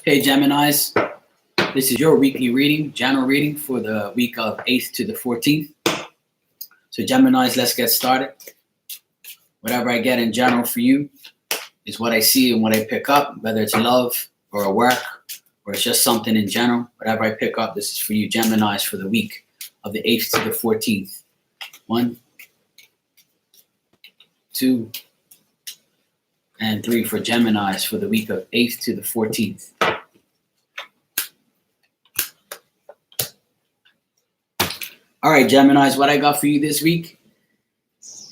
Hey Geminis, this is your weekly reading, general reading for the week of 8th to the 14th. So Geminis, let's get started. Whatever I get in general for you is what I see and what I pick up, whether it's love or a work or it's just something in general. Whatever I pick up, this is for you Geminis for the week of the 8th to the 14th. 1, 2, and 3 for Geminis for the week of 8th to the 14th. All right, Geminis, what I got for you this week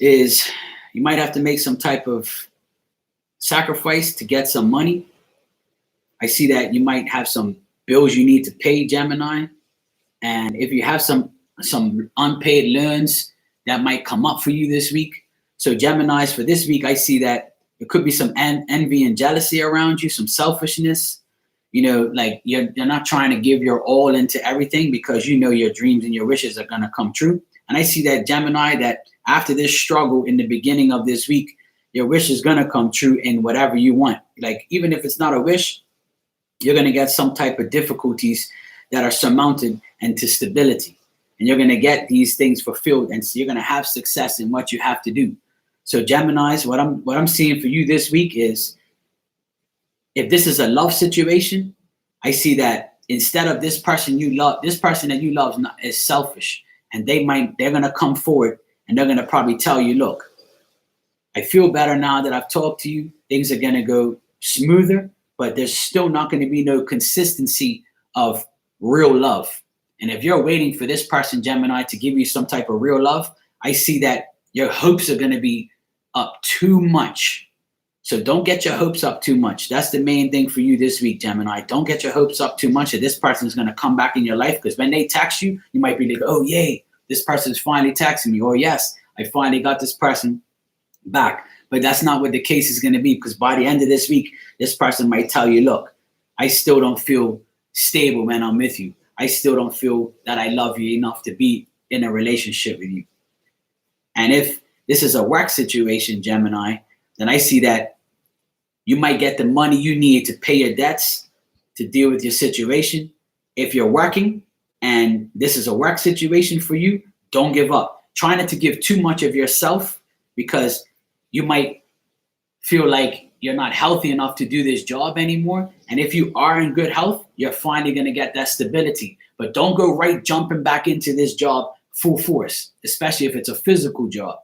is you might have to make some type of sacrifice to get some money. I see that you might have some bills you need to pay, Gemini. And if you have some unpaid loans, that might come up for you this week. So Geminis, for this week, I see that there could be some envy and jealousy around you, some selfishness. You know, like you're not trying to give your all into everything because you know your dreams and your wishes are going to come true. And I see that, Gemini, that after this struggle in the beginning of this week, your wish is going to come true in whatever you want. Like, even if it's not a wish, you're going to get some type of difficulties that are surmounted into stability. And you're going to get these things fulfilled. And so you're going to have success in what you have to do. So Geminis, what I'm seeing for you this week is, if this is a love situation, I see that instead of this person you love, this person that you love is selfish, and they're going to come forward and they're going to probably tell you, look, I feel better now that I've talked to you. Things are going to go smoother, but there's still not going to be no consistency of real love. And if you're waiting for this person, Gemini, to give you some type of real love, I see that your hopes are going to be up too much. So don't get your hopes up too much. That's the main thing for you this week, Gemini. Don't get your hopes up too much that this person is going to come back in your life, because when they text you, you might be like, oh, yay, this person's finally texting me. Or yes, I finally got this person back. But that's not what the case is going to be, because by the end of this week, this person might tell you, look, I still don't feel stable when I'm with you. I still don't feel that I love you enough to be in a relationship with you. And if this is a work situation, Gemini, then I see that you might get the money you need to pay your debts, to deal with your situation. If you're working and this is a work situation for you, don't give up. Try not to give too much of yourself, because you might feel like you're not healthy enough to do this job anymore. And if you are in good health, you're finally going to get that stability. But don't go jumping back into this job full force, especially if it's a physical job.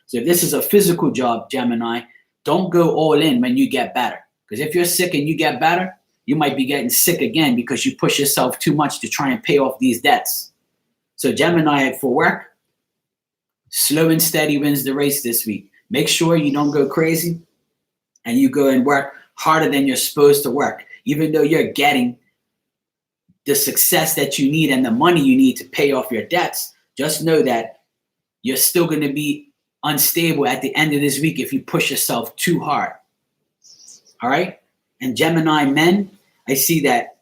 So if this is a physical job, Gemini, don't go all in when you get better. Because if you're sick and you get better, you might be getting sick again because you push yourself too much to try and pay off these debts. So Gemini, for work, slow and steady wins the race this week. Make sure you don't go crazy and you go and work harder than you're supposed to work. Even though you're getting the success that you need and the money you need to pay off your debts, just know that you're still going to be unstable at the end of this week if you push yourself too hard. All right? And Gemini men, I see that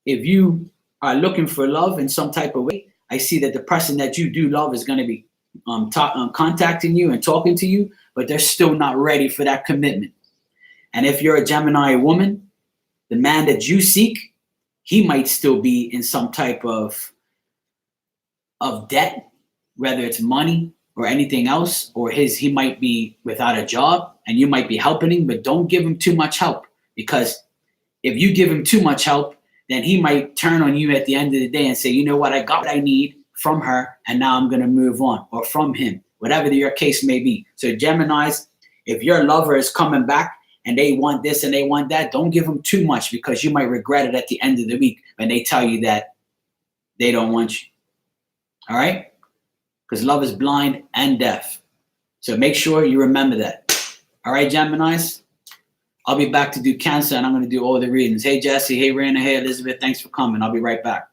if you are looking for love in some type of way, I see that the person that you do love is going to be contacting you and talking to you, but they're still not ready for that commitment. And if you're a Gemini woman, the man that you seek, he might still be in some type of debt, whether it's money or anything else, or he might be without a job and you might be helping him, but don't give him too much help, because if you give him too much help, then he might turn on you at the end of the day and say, you know what, I got what I need from her and now I'm going to move on, or from him, whatever your case may be. So Geminis, if your lover is coming back and they want this and they want that, don't give them too much, because you might regret it at the end of the week when they tell you that they don't want you. All right? Because love is blind and deaf. So make sure you remember that. All right, Geminis? I'll be back to do Cancer, and I'm going to do all the readings. Hey, Jesse. Hey, Raina. Hey, Elizabeth. Thanks for coming. I'll be right back.